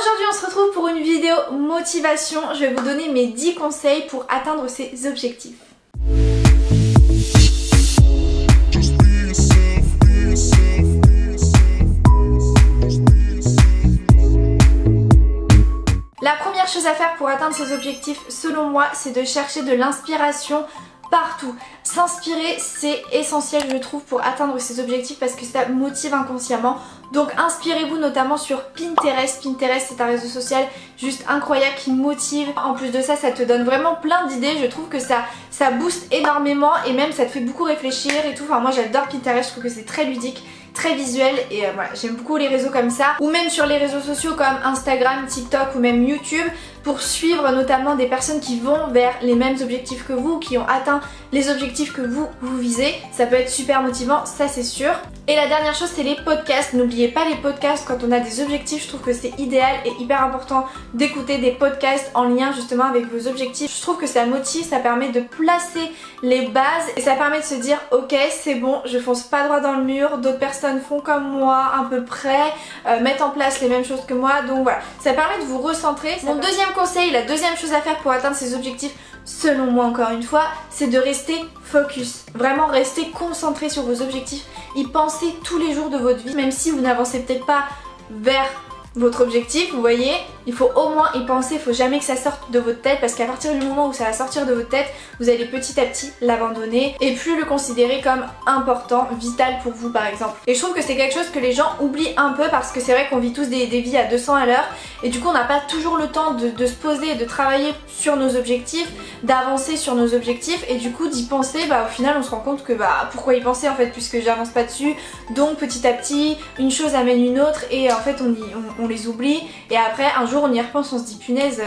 Aujourd'hui on se retrouve pour une vidéo motivation. Je vais vous donner mes 10 conseils pour atteindre ses objectifs. La première chose à faire pour atteindre ses objectifs, selon moi, c'est de chercher de l'inspiration partout. S'inspirer, c'est essentiel je trouve pour atteindre ses objectifs parce que ça motive inconsciemment. Donc inspirez-vous notamment sur Pinterest. Pinterest, c'est un réseau social juste incroyable qui motive. En plus de ça, ça te donne vraiment plein d'idées. Je trouve que ça booste énormément et même ça te fait beaucoup réfléchir et tout. Enfin moi j'adore Pinterest, je trouve que c'est très ludique, très visuel et voilà, j'aime beaucoup les réseaux comme ça. Ou même sur les réseaux sociaux comme Instagram, TikTok ou même YouTube pour suivre notamment des personnes qui vont vers les mêmes objectifs que vous, qui ont atteint les objectifs que vous visez. Ça peut être super motivant, ça c'est sûr. Et la dernière chose, c'est les podcasts. N'oubliez pas les podcasts quand on a des objectifs. Je trouve que c'est idéal et hyper important d'écouter des podcasts en lien justement avec vos objectifs. Je trouve que ça motive, ça permet de placer les bases et ça permet de se dire ok c'est bon, je fonce pas droit dans le mur, d'autres personnes font comme moi à peu près, mettent en place les mêmes choses que moi, donc voilà, ça permet de vous recentrer. Mon deuxième conseil, la deuxième chose à faire pour atteindre ses objectifs, selon moi encore une fois, c'est de rester focus. Vraiment rester concentré sur vos objectifs, y penser tous les jours de votre vie, même si vous n'avancez peut-être pas vers votre objectif, vous voyez, il faut au moins y penser, il faut jamais que ça sorte de votre tête parce qu'à partir du moment où ça va sortir de votre tête, vous allez petit à petit l'abandonner et plus le considérer comme important, vital pour vous par exemple. Et je trouve que c'est quelque chose que les gens oublient un peu parce que c'est vrai qu'on vit tous des vies à 200 à l'heure et du coup on n'a pas toujours le temps de se poser et de travailler sur nos objectifs, d'avancer sur nos objectifs et du coup d'y penser, au final on se rend compte que pourquoi y penser en fait puisque j'avance pas dessus, donc petit à petit une chose amène une autre et en fait on les oublie et après un jour on y repense, on se dit punaise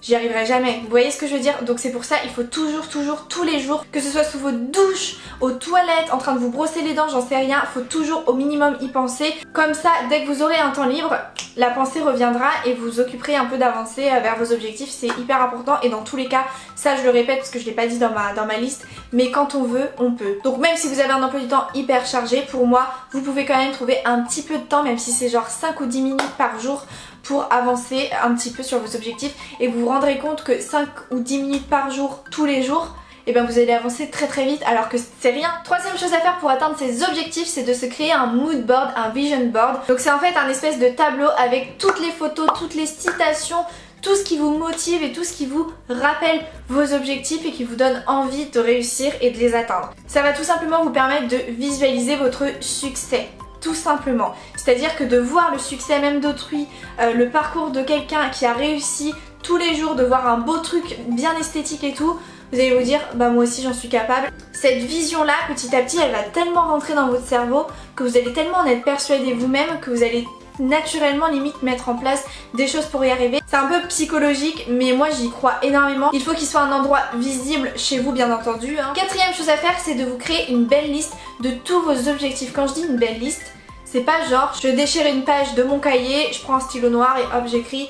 j'y arriverai jamais. Vous voyez ce que je veux dire? Donc c'est pour ça il faut toujours tous les jours, que ce soit sous votre douche, aux toilettes, en train de vous brosser les dents, j'en sais rien, il faut toujours au minimum y penser. Comme ça dès que vous aurez un temps libre, la pensée reviendra et vous occuperez un peu d'avancer vers vos objectifs. C'est hyper important et dans tous les cas, ça je le répète parce que je l'ai pas dit dans ma liste, mais quand on veut, on peut. Donc même si vous avez un emploi du temps hyper chargé, pour moi, vous pouvez quand même trouver un petit peu de temps, même si c'est genre 5 ou 10 minutes par jour, pour avancer un petit peu sur vos objectifs et vous vous rendrez compte que 5 ou 10 minutes par jour, tous les jours, et vous allez avancer très vite alors que c'est rien. Troisième chose à faire pour atteindre ses objectifs, c'est de se créer un mood board, un vision board. Donc c'est en fait un espèce de tableau avec toutes les photos, toutes les citations, tout ce qui vous motive et tout ce qui vous rappelle vos objectifs et qui vous donne envie de réussir et de les atteindre. Ça va tout simplement vous permettre de visualiser votre succès. Tout simplement. C'est-à-dire que de voir le succès même d'autrui, le parcours de quelqu'un qui a réussi tous les jours, de voir un beau truc bien esthétique et tout, vous allez vous dire moi aussi j'en suis capable. Cette vision là petit à petit elle va tellement rentrer dans votre cerveau que vous allez tellement en être persuadé vous-même que vous allez naturellement limite mettre en place des choses pour y arriver. C'est un peu psychologique mais moi j'y crois énormément. Il faut qu'il soit un endroit visible chez vous bien entendu. Quatrième chose à faire, c'est de vous créer une belle liste de tous vos objectifs. Quand je dis une belle liste, c'est pas genre je déchire une page de mon cahier, je prends un stylo noir et hop j'écris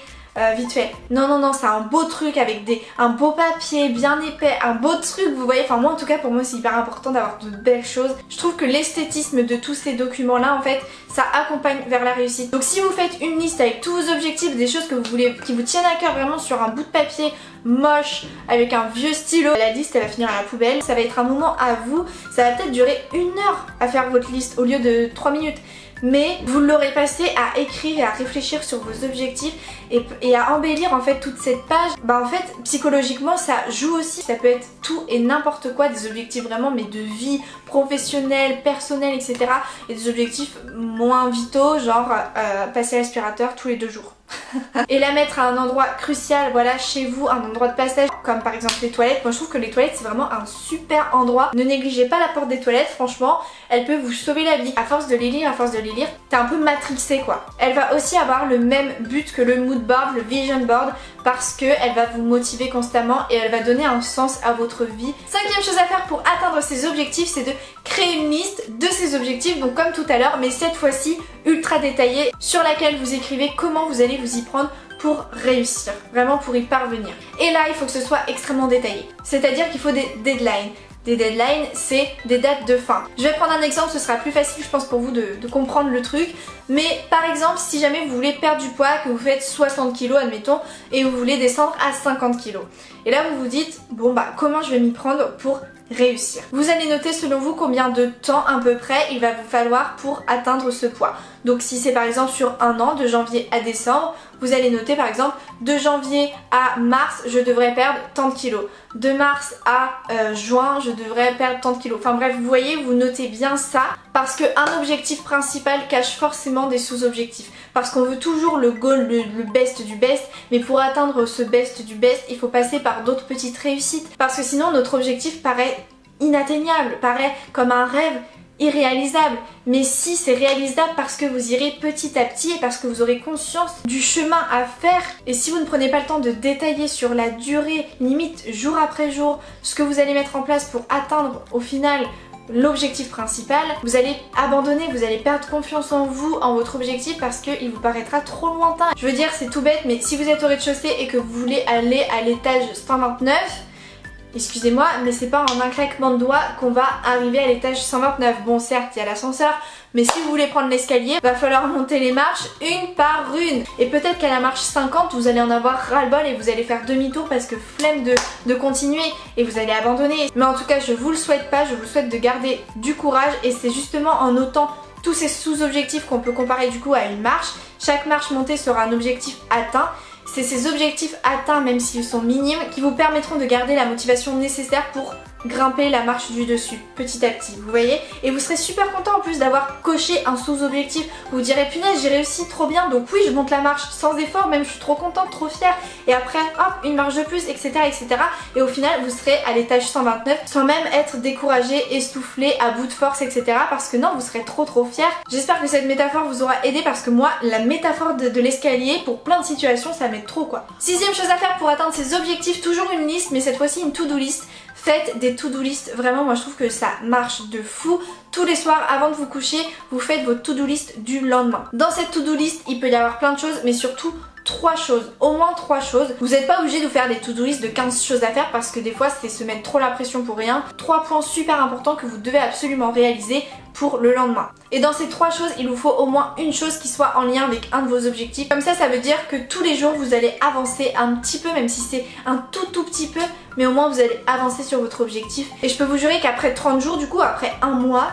vite fait. Non, c'est un beau truc avec un beau papier bien épais, un beau truc, vous voyez. Enfin moi en tout cas pour moi c'est hyper important d'avoir de belles choses. Je trouve que l'esthétisme de tous ces documents là en fait ça accompagne vers la réussite. Donc si vous faites une liste avec tous vos objectifs, des choses que vous voulez, qui vous tiennent à cœur vraiment sur un bout de papier moche avec un vieux stylo, la liste elle va finir à la poubelle. Ça va être un moment à vous, ça va peut-être durer 1 heure à faire votre liste au lieu de 3 minutes. Mais vous l'aurez passé à écrire et à réfléchir sur vos objectifs et à embellir en fait toute cette page. En fait psychologiquement ça joue aussi, ça peut être tout et n'importe quoi, des objectifs vraiment mais de vie professionnelle, personnelle etc. Et des objectifs moins vitaux genre passer l'aspirateur tous les 2 jours. Et la mettre à un endroit crucial, voilà, chez vous, un endroit de passage comme par exemple les toilettes. Moi je trouve que les toilettes c'est vraiment un super endroit. Ne négligez pas la porte des toilettes, franchement elle peut vous sauver la vie. À force de les lire, t'es un peu matrixé quoi. Elle va aussi avoir le même but que le mood board, le vision board, parce qu'elle va vous motiver constamment et elle va donner un sens à votre vie. Cinquième chose à faire pour atteindre ses objectifs, c'est de créer une liste de ses objectifs, donc comme tout à l'heure mais cette fois-ci ultra détaillée, sur laquelle vous écrivez comment vous allez vous y prendre pour réussir, vraiment pour y parvenir. Et là il faut que ce soit extrêmement détaillé, c'est-à-dire qu'il faut des deadlines, des deadlines, c'est des dates de fin. Je vais prendre un exemple, ce sera plus facile je pense pour vous de comprendre le truc. Mais par exemple, si jamais vous voulez perdre du poids, que vous faites 60 kg admettons, et vous voulez descendre à 50 kg. Et là vous vous dites, bon bah comment je vais m'y prendre pour réussir. Vous allez noter selon vous combien de temps à peu près il va vous falloir pour atteindre ce poids. Donc si c'est par exemple sur un an, de janvier à décembre, vous allez noter par exemple de janvier à mars je devrais perdre tant de kilos. De mars à juin je devrais perdre tant de kilos. Enfin bref, vous voyez, vous notez bien ça parce qu'un objectif principal cache forcément des sous-objectifs. Parce qu'on veut toujours le goal, le best du best, mais pour atteindre ce best du best, il faut passer par d'autres petites réussites. Parce que sinon notre objectif paraît inatteignable, paraît comme un rêve irréalisable. Mais si c'est réalisable parce que vous irez petit à petit et parce que vous aurez conscience du chemin à faire. Et si vous ne prenez pas le temps de détailler sur la durée, limite jour après jour, ce que vous allez mettre en place pour atteindre au final l'objectif principal, vous allez abandonner, vous allez perdre confiance en vous, en votre objectif parce qu'il vous paraîtra trop lointain. Je veux dire, c'est tout bête, mais si vous êtes au rez-de-chaussée et que vous voulez aller à l'étage 129, excusez-moi, mais c'est pas en un claquement de doigts qu'on va arriver à l'étage 129. Bon, certes, il y a l'ascenseur, mais si vous voulez prendre l'escalier, va falloir monter les marches une par une. Et peut-être qu'à la marche 50, vous allez en avoir ras-le-bol et vous allez faire demi-tour parce que flemme de continuer et vous allez abandonner. Mais en tout cas, je vous le souhaite pas, je vous souhaite de garder du courage et c'est justement en notant tous ces sous-objectifs qu'on peut comparer du coup à une marche. Chaque marche montée sera un objectif atteint. C'est ces objectifs atteints, même s'ils sont minimes, qui vous permettront de garder la motivation nécessaire pour grimper la marche du dessus, petit à petit, vous voyez. Et vous serez super content en plus d'avoir coché un sous-objectif. Vous vous direz, punaise, j'ai réussi trop bien, donc oui, je monte la marche sans effort, même je suis trop contente, trop fière. Et après, hop, une marche de plus, etc. etc. Et au final, vous serez à l'étage 129, sans même être découragé, essoufflé, à bout de force, etc. Parce que non, vous serez trop fière. J'espère que cette métaphore vous aura aidé parce que moi, la métaphore de l'escalier, pour plein de situations, ça m'aide trop quoi. Sixième chose à faire pour atteindre ces objectifs, toujours une liste, mais cette fois-ci une to-do list. Faites des to-do list, vraiment moi je trouve que ça marche de fou. Tous les soirs avant de vous coucher, vous faites votre to-do list du lendemain. Dans cette to-do list, il peut y avoir plein de choses, mais surtout 3 choses, au moins 3 choses. Vous n'êtes pas obligé de vous faire des to-do list de 15 choses à faire parce que des fois c'est se mettre trop la pression pour rien. 3 points super importants que vous devez absolument réaliser pour le lendemain. Et dans ces 3 choses, il vous faut au moins une chose qui soit en lien avec un de vos objectifs. Comme ça veut dire que tous les jours vous allez avancer un petit peu, même si c'est un tout petit peu, mais au moins vous allez avancer sur votre objectif. Et je peux vous jurer qu'après 30 jours, du coup après un mois,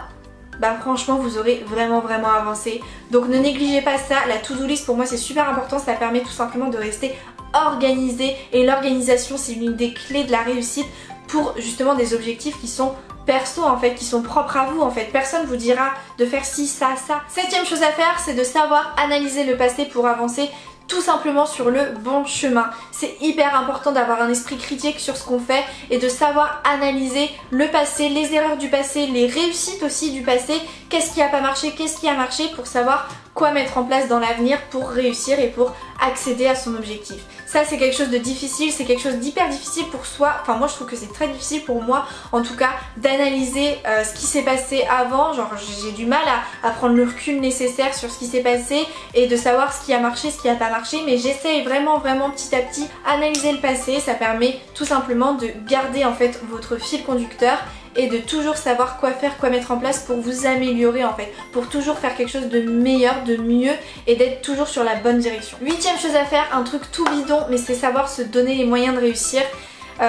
bah franchement vous aurez vraiment avancé. Donc ne négligez pas ça, la to-do list pour moi c'est super important, ça permet tout simplement de rester organisé et l'organisation c'est l'une des clés de la réussite pour justement des objectifs qui sont perso en fait, qui sont propres à vous en fait. Personne vous dira de faire ci, ça, ça. Septième chose à faire, c'est de savoir analyser le passé pour avancer tout simplement sur le bon chemin. C'est hyper important d'avoir un esprit critique sur ce qu'on fait et de savoir analyser le passé, les erreurs du passé, les réussites aussi du passé, qu'est-ce qui a pas marché, qu'est-ce qui a marché pour savoir quoi mettre en place dans l'avenir pour réussir et pour accéder à son objectif. Ça c'est quelque chose de difficile, c'est quelque chose d'hyper difficile pour soi, enfin moi je trouve que c'est très difficile pour moi en tout cas d'analyser ce qui s'est passé avant, genre j'ai du mal à prendre le recul nécessaire sur ce qui s'est passé et de savoir ce qui a marché, ce qui a pas marché, mais j'essaye vraiment petit à petit analyser le passé, ça permet tout simplement de garder en fait votre fil conducteur et de toujours savoir quoi faire, quoi mettre en place pour vous améliorer en fait, pour toujours faire quelque chose de meilleur, de mieux et d'être toujours sur la bonne direction. Huitième chose à faire, un truc tout bidon mais c'est savoir se donner les moyens de réussir.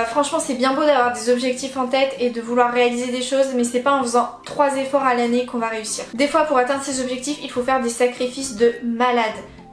Franchement c'est bien beau d'avoir des objectifs en tête et de vouloir réaliser des choses mais c'est pas en faisant 3 efforts à l'année qu'on va réussir. Des fois pour atteindre ces objectifs il faut faire des sacrifices de malade.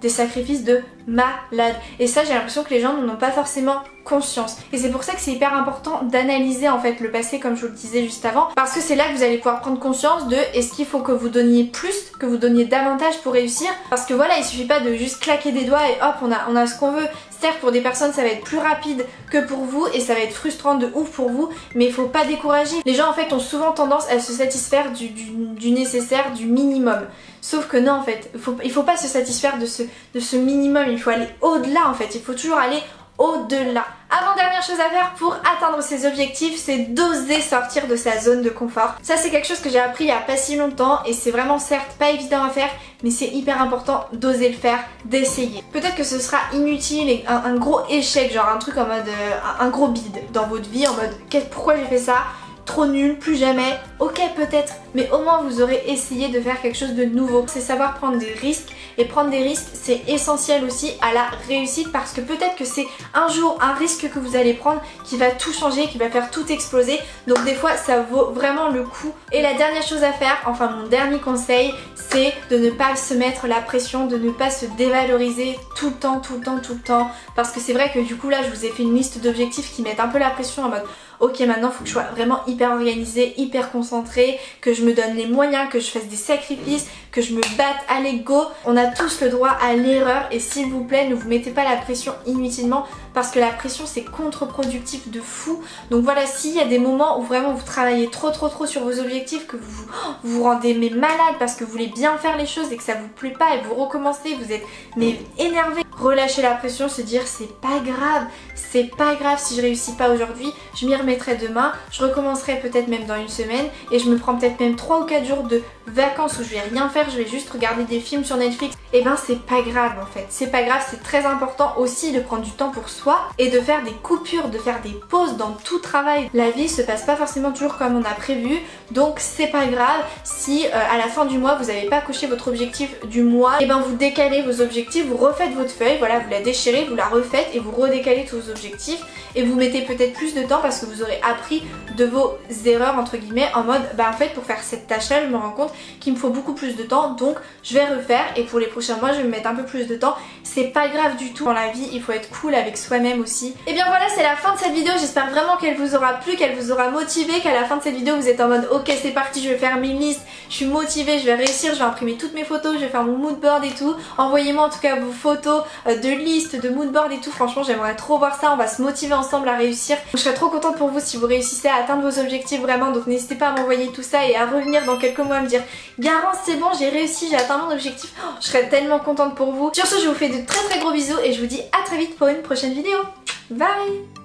Des sacrifices de malade. Et ça j'ai l'impression que les gens n'en ont pas forcément conscience. Et c'est pour ça que c'est hyper important d'analyser en fait le passé comme je vous le disais juste avant. Parce que c'est là que vous allez pouvoir prendre conscience de est-ce qu'il faut que vous donniez plus, que vous donniez davantage pour réussir. Parce que voilà, il suffit pas de juste claquer des doigts et hop on a ce qu'on veut. Certes pour des personnes ça va être plus rapide que pour vous et ça va être frustrant de ouf pour vous, mais il faut pas décourager. Les gens en fait ont souvent tendance à se satisfaire du nécessaire, du minimum. Sauf que non en fait, il faut pas se satisfaire de ce minimum, il faut aller au-delà en fait, il faut toujours aller au-delà. Avant-dernière chose à faire pour atteindre ses objectifs, c'est d'oser sortir de sa zone de confort. Ça c'est quelque chose que j'ai appris il y a pas si longtemps et c'est vraiment certes pas évident à faire, mais c'est hyper important d'oser le faire, d'essayer. Peut-être que ce sera inutile et un gros échec, genre un truc en mode un gros bide dans votre vie, en mode pourquoi j'ai fait ça? trop nul, plus jamais. Ok, peut-être, mais au moins vous aurez essayé de faire quelque chose de nouveau. C'est savoir prendre des risques, et prendre des risques c'est essentiel aussi à la réussite, parce que peut-être que c'est un jour un risque que vous allez prendre qui va tout changer, qui va faire tout exploser. Donc des fois ça vaut vraiment le coup. Et la dernière chose à faire, enfin mon dernier conseil, c'est de ne pas se mettre la pression, de ne pas se dévaloriser tout le temps, parce que c'est vrai que du coup là je vous ai fait une liste d'objectifs qui mettent un peu la pression en mode ok, maintenant il faut que je sois vraiment hyper organisée, hyper concentrée, que je me donne les moyens, que je fasse des sacrifices, que je me batte à l'ego. On a tous le droit à l'erreur, et s'il vous plaît ne vous mettez pas la pression inutilement, parce que la pression c'est contre-productif de fou. Donc voilà, s'il y a des moments où vraiment vous travaillez trop sur vos objectifs, que vous vous rendez malade parce que vous voulez bien faire les choses et que ça vous plaît pas et vous recommencez, vous êtes énervé, relâchez la pression, se dire c'est pas grave si je réussis pas aujourd'hui, je m'y remettrai demain, je recommencerai peut-être même dans une semaine, et je me prends peut-être même 3 ou 4 jours de vacances où je vais rien faire, je vais juste regarder des films sur Netflix. Et ben c'est pas grave en fait, c'est pas grave, c'est très important aussi de prendre du temps pour soi et de faire des coupures, de faire des pauses dans tout travail. La vie se passe pas forcément toujours comme on a prévu, donc c'est pas grave si à la fin du mois vous n'avez pas coché votre objectif du mois, et ben vous décalez vos objectifs, vous refaites votre feuille, voilà, vous la déchirez, vous la refaites et vous redécalez tous vos objectifs, et vous mettez peut-être plus de temps parce que vous aurez appris de vos erreurs entre guillemets, en mode bah en fait pour faire cette tâche là je me rends compte qu'il me faut beaucoup plus de temps, donc je vais refaire, et pour les prochains mois je vais me mettre un peu plus de temps. C'est pas grave du tout, dans la vie il faut être cool avec soi-même aussi. Et bien voilà, c'est la fin de cette vidéo, j'espère vraiment qu'elle vous aura plu, qu'elle vous aura motivé, qu'à la fin de cette vidéo vous êtes en mode ok c'est parti, je vais faire mes listes, je suis motivée, je vais réussir, je vais imprimer toutes mes photos, je vais faire mon mood board et tout. Envoyez-moi en tout cas vos photos de listes, de mood board et tout, franchement j'aimerais trop voir ça, on va se motiver ensemble à réussir. Je serais trop contente pour vous si vous réussissez à atteindre vos objectifs vraiment, donc n'hésitez pas à m'envoyer tout ça et à revenir dans quelques mois me dire Garance c'est bon, j'ai réussi, j'ai atteint mon objectif. Oh, je serais tellement contente pour vous. Sur ce, je vous fais de très gros bisous et je vous dis à très vite pour une prochaine vidéo. Bye!